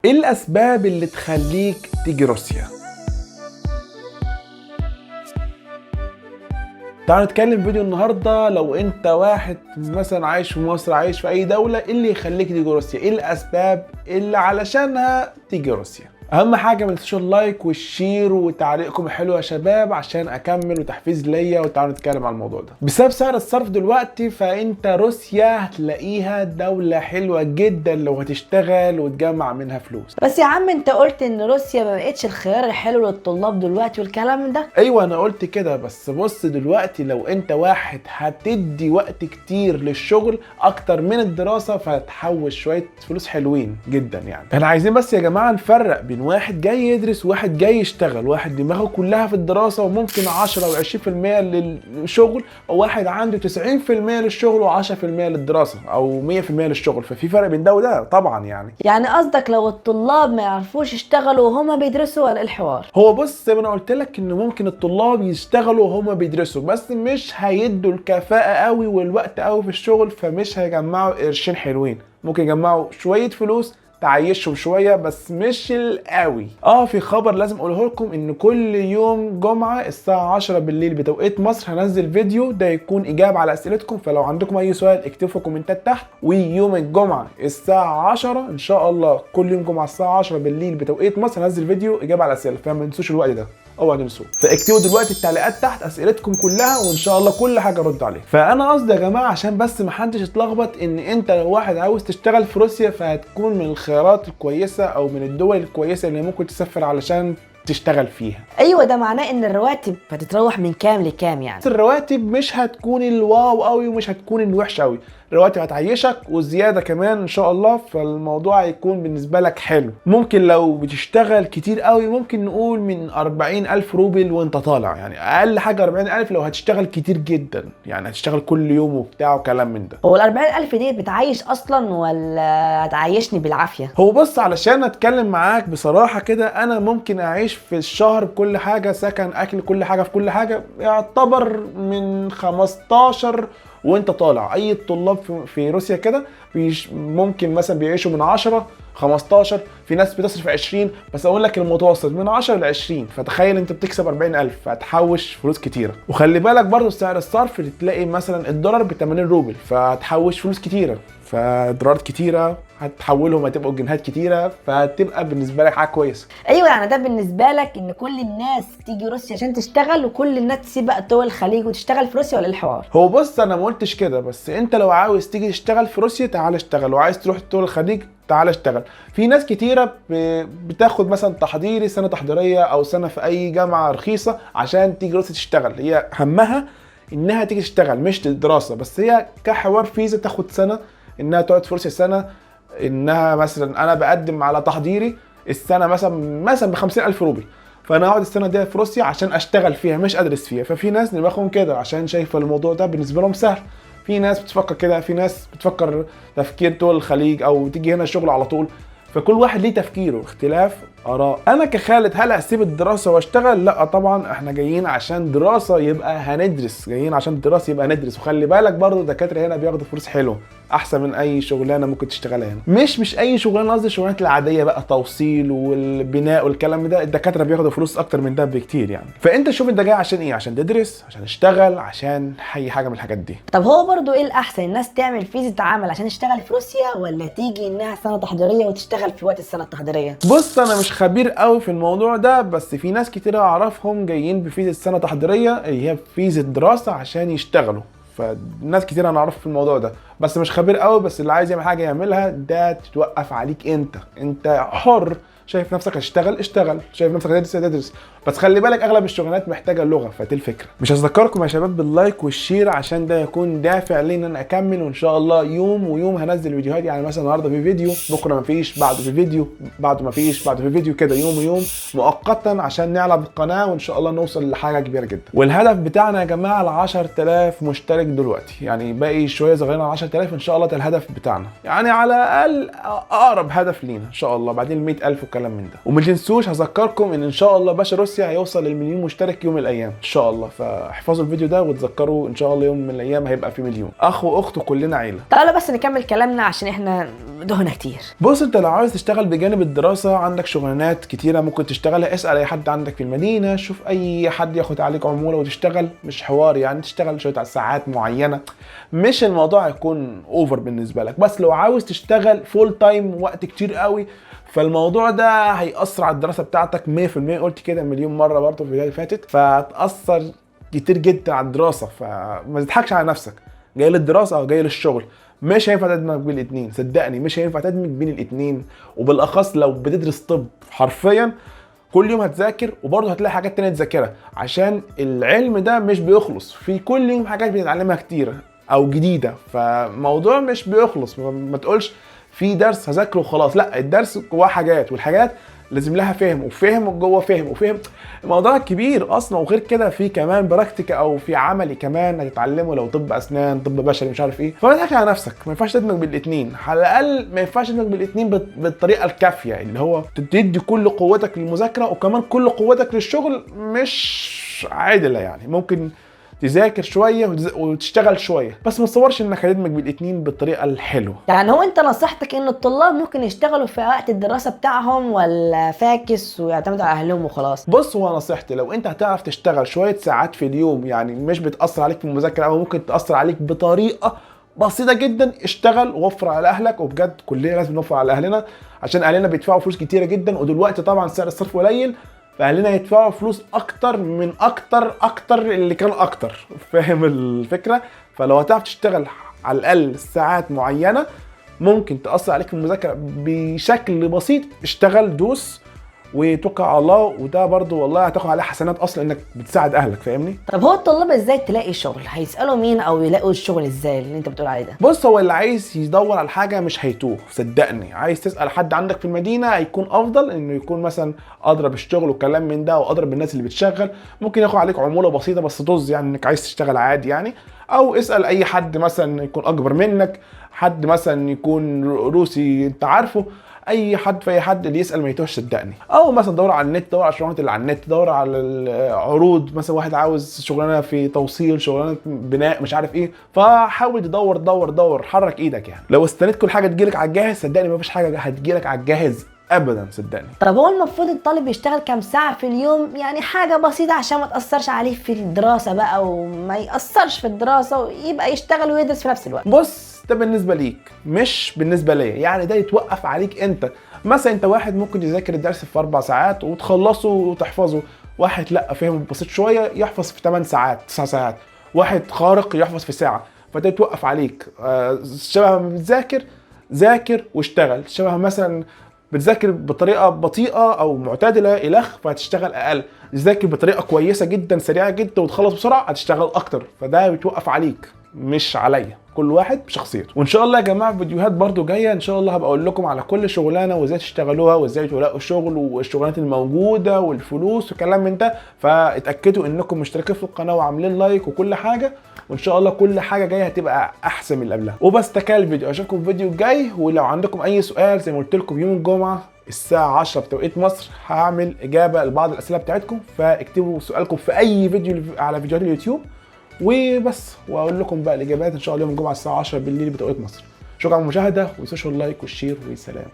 ايه الاسباب اللي تخليك تيجي روسيا؟ تعالوا نتكلم فيديو النهارده. لو انت واحد مثلا عايش في مصر، عايش في اي دوله، ايه اللي يخليك تيجي روسيا؟ ايه الاسباب اللي علشانها تيجي روسيا؟ اهم حاجه ما تنسوش اللايك والشير وتعليقكم حلو يا شباب عشان اكمل وتحفيز ليا. وتعالوا نتكلم عن الموضوع ده. بسبب سعر الصرف دلوقتي فانت روسيا هتلاقيها دوله حلوه جدا لو هتشتغل وتجمع منها فلوس. بس يا عم انت قلت ان روسيا ما بقتش الخيار الحلو للطلاب دلوقتي والكلام ده. ايوه انا قلت كده، بس بص دلوقتي لو انت واحد هتدي وقت كتير للشغل اكتر من الدراسه فهتحوش شويه فلوس حلوين جدا. يعني احنا عايزين بس يا جماعه نفرق بين واحد جاي يدرس وواحد جاي يشتغل. واحد دماغه كلها في الدراسه وممكن 10 او 20% للشغل، او واحد عنده 90% للشغل و10% للدراسه او 100% للشغل. ففي فرق بين ده وده طبعا. يعني قصدك لو الطلاب ما يعرفوش يشتغلوا وهما بيدرسوا ولا الحوار؟ هو بص زي ما انا قلت لك ان ممكن الطلاب يشتغلوا وهم بيدرسوا، بس مش هيدوا الكفاءة قوي والوقت قوي في الشغل، فمش هيجمعوا قرشين حلوين. ممكن يجمعوا شوية فلوس تعيشهم شوية بس مش القوي. في خبر لازم اقوله لكم، ان كل يوم جمعة الساعة 10 بالليل بتوقيت مصر هنزل فيديو ده يكون اجابة على اسئلتكم. فلو عندكم اي سؤال اكتبوا في كومنتات تحت. ويوم الجمعة الساعة 10 ان شاء الله، كل يوم جمعة الساعة 10 بالليل بتوقيت مصر هنزل فيديو اجابة على اسئلة، فما تنسوش الوقت ده. اوعوا تنسوه. فاكتبوا دلوقتي التعليقات تحت اسئلتكم كلها وان شاء الله كل حاجه ارد عليها. فانا قصدي يا جماعه عشان بس محدش يتلخبط، ان انت لو واحد عاوز تشتغل في روسيا فهتكون من الخيارات الكويسه او من الدول الكويسه اللي ممكن تسافر علشان تشتغل فيها. ايوه، ده معناه ان الرواتب هتتراوح من كام لكام يعني. الرواتب مش هتكون الواو قوي ومش هتكون الوحش قوي. الرواتب هتعيشك وزياده كمان ان شاء الله، فالموضوع هيكون بالنسبه لك حلو. ممكن لو بتشتغل كتير قوي ممكن نقول من 40,000 روبل وانت طالع. يعني اقل حاجه 40,000 لو هتشتغل كتير جدا، يعني هتشتغل كل يوم وبتاع وكلام من ده. هو ال40,000 دي بتعيش اصلا ولا هتعيشني بالعافيه؟ هو بص علشان اتكلم معاك بصراحه كده، انا ممكن اعيش في الشهر بكل حاجه، سكن اكل كل حاجه في كل حاجه، يعتبر من 15 وانت طالع. اي الطلاب في روسيا كده ممكن مثلا بيعيشوا من 10 15. في ناس بتصرف 20، بس اقول لك المتوسط من 10 ل 20. فتخيل انت بتكسب 40,000 فهتحوش فلوس كتيره. وخلي بالك برضو سعر الصرف تلاقي مثلا الدولار ب 80 روبل، فهتحوش فلوس كتيره. فدولارات كتيره هتحولهم هتبقوا جنيهات كتيره، فهتبقى بالنسبه لك حاجه كويسه. ايوه، يعني ده بالنسبه لك ان كل الناس تيجي روسيا عشان تشتغل وكل الناس تسيب بقى دول الخليج وتشتغل في روسيا ولا الحوار؟ هو بص انا ما قلتش كده، بس انت لو عاوز تيجي تشتغل في روسيا تعال اشتغل، وعايز تروح دول الخليج تعال اشتغل. في ناس كتيره بتاخد مثلا تحضيري، سنه تحضيريه او سنه في اي جامعه رخيصه عشان تيجي روسيا تشتغل. هي همها انها تيجي تشتغل مش دراسه، بس هي كحوار فيزا تاخد سنه، انها تقعد في روسيا سنه. انها مثلا انا بقدم على تحضيري السنه مثلا ب 50,000 روبل، فانا اقعد السنه دي في روسيا عشان اشتغل فيها مش ادرس فيها. ففي ناس دماغهم كده عشان شايفه الموضوع ده بالنسبه لهم سهل. في ناس بتفكر كده، في ناس بتفكر تفكير دول الخليج او تيجي هنا الشغل على طول. فكل واحد ليه تفكيره، اختلاف اراء. انا كخالد هل هسيب الدراسه واشتغل؟ لا طبعا، احنا جايين عشان دراسه يبقى هندرس، جايين عشان دراسه يبقى ندرس. وخلي بالك برضو الدكاتره هنا بياخدوا فلوس حلوه احسن من اي شغلانه ممكن تشتغلها هنا. مش اي شغلانه، قصدي الشغلانات العاديه بقى، توصيل والبناء والكلام ده، الدكاتره بياخدوا فلوس اكتر من ده بكتير يعني. فانت شوف انت جاي عشان ايه، عشان تدرس، عشان تشتغل، عشان اي حاجه من الحاجات دي. طب هو برضو ايه الاحسن، الناس تعمل فيزا عمل عشان تشتغل في روسيا ولا تيجي انها سنه تحضيريه وتشتغل في وقت السنه التحضيريه؟ بص انا مش خبير قوي في الموضوع ده، بس في ناس كتير اعرفهم جايين بفيزا سنه تحضيريه اللي هي فيزا دراسه عشان يشتغلوا. فناس كتير انا اعرف في الموضوع ده، بس مش خبير قوي. بس اللي عايز يعمل حاجه يعملها، ده تتوقف عليك انت حر. شايف نفسك هتشتغل اشتغل، شايف نفسك هتدرس هتدرس. بس خلي بالك اغلب الشغلانات محتاجه اللغه، فدي الفكره. مش هذكركم يا شباب باللايك والشير عشان ده يكون دافع لي ان انا اكمل. وان شاء الله يوم ويوم هنزل فيديوهات. يعني مثلا النهارده في فيديو، بكره مفيش، بعده في فيديو، بعده مفيش، بعده في فيديو، كده يوم ويوم مؤقتا عشان نعلى بالقناه وان شاء الله نوصل لحاجه كبيره جدا. والهدف بتاعنا يا جماعه ال 10,000 مشترك دلوقتي، يعني باقي شويه صغيرين على 10,000 ان شاء الله ده الهدف بتاعنا، يعني على الاقل اقرب هدف لينا ان شاء الله، بعدين 100,000 وكلام من ده. وما تنسوش هذكركم ان شاء الله باشا روسيا هيوصل للمليون مشترك يوم من الايام ان شاء الله، فاحفظوا الفيديو ده وتذكروا ان شاء الله يوم من الايام هيبقى في مليون. اخ واخت وكلنا عيله. تعالوا بس نكمل كلامنا عشان احنا دهنا كتير. بص، انت لو عاوز تشتغل بجانب الدراسه عندك شغلانات كتيره ممكن تشتغلها. اسال اي حد عندك في المدينه، شوف اي حد ياخد عليك عموله وتشتغل، مش حوار يعني، تشتغل شويه ساعات معينه، مش الموضوع هيكون اوفر بالنسبه لك. بس لو عاوز تشتغل فول تايم وقت كتير قوي، فالموضوع ده هيأثر على الدراسه بتاعتك 100%. قلت كده مليون مره برضه في الفيديو اللي فاتت، فهتأثر كتير جدا على الدراسه. فما تضحكش على نفسك، جاي للدراسه او جاي للشغل، مش هينفع تدمج بين الاثنين، صدقني مش هينفع تدمج بين الاثنين. وبالاخص لو بتدرس طب، حرفيا كل يوم هتذاكر وبرضه هتلاقي حاجات تانية تذاكرها، عشان العلم ده مش بيخلص، في كل يوم حاجات بنتعلمها كتيرة او جديدة، فموضوع مش بيخلص. ما تقولش في درس هذاكره وخلاص، لا، الدرس جواه حاجات، والحاجات لازم لها فهم، وفهم جوه فهم وفهم. الموضوع كبير اصلا، وغير كده في كمان براكتيكا او في عملي كمان هتتعلمه لو طب اسنان، طب بشري، مش عارف ايه. فما تضحكش على نفسك، ما ينفعش تدمج بالاثنين، على الاقل ما ينفعش تدمج بالاثنين بالطريقه الكافيه، اللي هو تدي كل قوتك للمذاكره وكمان كل قوتك للشغل. مش عادله يعني، ممكن تذاكر شويه وتشتغل شويه، بس ما تصورش انك هتدمج بالاثنين بالطريقه الحلوه. يعني هو انت نصيحتك ان الطلاب ممكن يشتغلوا في وقت الدراسه بتاعهم، ولا فاكس ويعتمدوا على اهلهم وخلاص؟ بص، هو نصيحتي لو انت هتعرف تشتغل شويه ساعات في اليوم، يعني مش بتاثر عليك في المذاكره او ممكن تاثر عليك بطريقه بسيطه جدا، اشتغل ووفر على اهلك. وبجد كلنا لازم نوفر على اهلنا، عشان اهلنا بيدفعوا فلوس كتيره جدا، ودلوقتي طبعا سعر الصرف قليل، فاهلنا يدفعوا فلوس اكتر من اكتر اللي كان اكتر. فاهم الفكره؟ فلو هتعرف تشتغل على الاقل ساعات معينه ممكن تاثر عليك في المذاكره بشكل بسيط، اشتغل، دوس وتوكل على الله. وده برضو والله هتاخد عليه حسنات اصلا انك بتساعد اهلك، فاهمني؟ طب هو الطلاب ازاي تلاقي شغل؟ هيسالوا مين او يلاقوا الشغل ازاي اللي انت بتقول عليه ده؟ بص، هو اللي عايز يدور على حاجه مش هيتوه، صدقني. عايز تسال حد عندك في المدينه هيكون افضل، انه يكون مثلا اضرب الشغل وكلام من ده، واضرب الناس اللي بتشغل، ممكن ياخد عليك عموله بسيطه بس طز، يعني انك عايز تشتغل عادي يعني. او اسال اي حد مثلا يكون اكبر منك، حد مثلا يكون روسي انت عارفه، اي حد في اي حد اللي يسال ما يتوهش، صدقني. او مثلا دور على النت، دور على الشغلانات اللي على النت، دور على العروض، مثلا واحد عاوز شغلانه في توصيل، شغلانه بناء، مش عارف ايه، فحاول تدور دور دور، حرك ايدك يعني. لو استنيت كل حاجه تجيلك على الجاهز، صدقني ما فيش حاجه هتجيلك على الجاهز ابدا، صدقني. طب هو المفروض الطالب يشتغل كام ساعه في اليوم؟ يعني حاجه بسيطه عشان ما تاثرش عليه في الدراسه بقى، وما ياثرش في الدراسه، ويبقى يشتغل ويدرس في نفس الوقت. بص، ده بالنسبه ليك مش بالنسبه ليا، يعني ده يتوقف عليك انت. مثلا انت واحد ممكن يذاكر الدرس في 4 ساعات وتخلصه وتحفظه، واحد لا، فهم بسيط شويه يحفظ في 8 ساعات 9 ساعات، واحد خارق يحفظ في ساعه. فده يتوقف عليك. شبه ما بتذاكر، ذاكر واشتغل. شبه مثلا بتذاكر بطريقه بطيئه او معتدله الخ، فهتشتغل اقل. تذاكر بطريقه كويسه جدا سريعه جدا وتخلص بسرعه، هتشتغل اكتر. فده بيتوقف عليك مش عليا، كل واحد بشخصيته. وان شاء الله يا جماعه فيديوهات برضو جايه ان شاء الله، هبقى اقول لكم على كل شغلانه وازاي تشتغلوها وازاي تلاقوا شغل والشغلانات الموجوده والفلوس وكلام من ده. فاتاكدوا انكم مشتركين في القناه وعاملين لايك وكل حاجه، وان شاء الله كل حاجه جايه هتبقى احسن من اللي قبلها. وبس ده كان الفيديو، اشوفكم في الفيديو الجاي. ولو عندكم اي سؤال زي ما قلت لكم يوم الجمعه الساعه 10 بتوقيت مصر هعمل اجابه لبعض الاسئله بتاعتكم، فاكتبوا سؤالكم في اي فيديو على فيديوهات اليوتيوب وبس، واقول لكم بقى الاجابات ان شاء الله يوم الجمعه الساعه 10 بالليل بتوقيت مصر. شكرا على المشاهده، وتنسوش اللايك والشير، وسلام.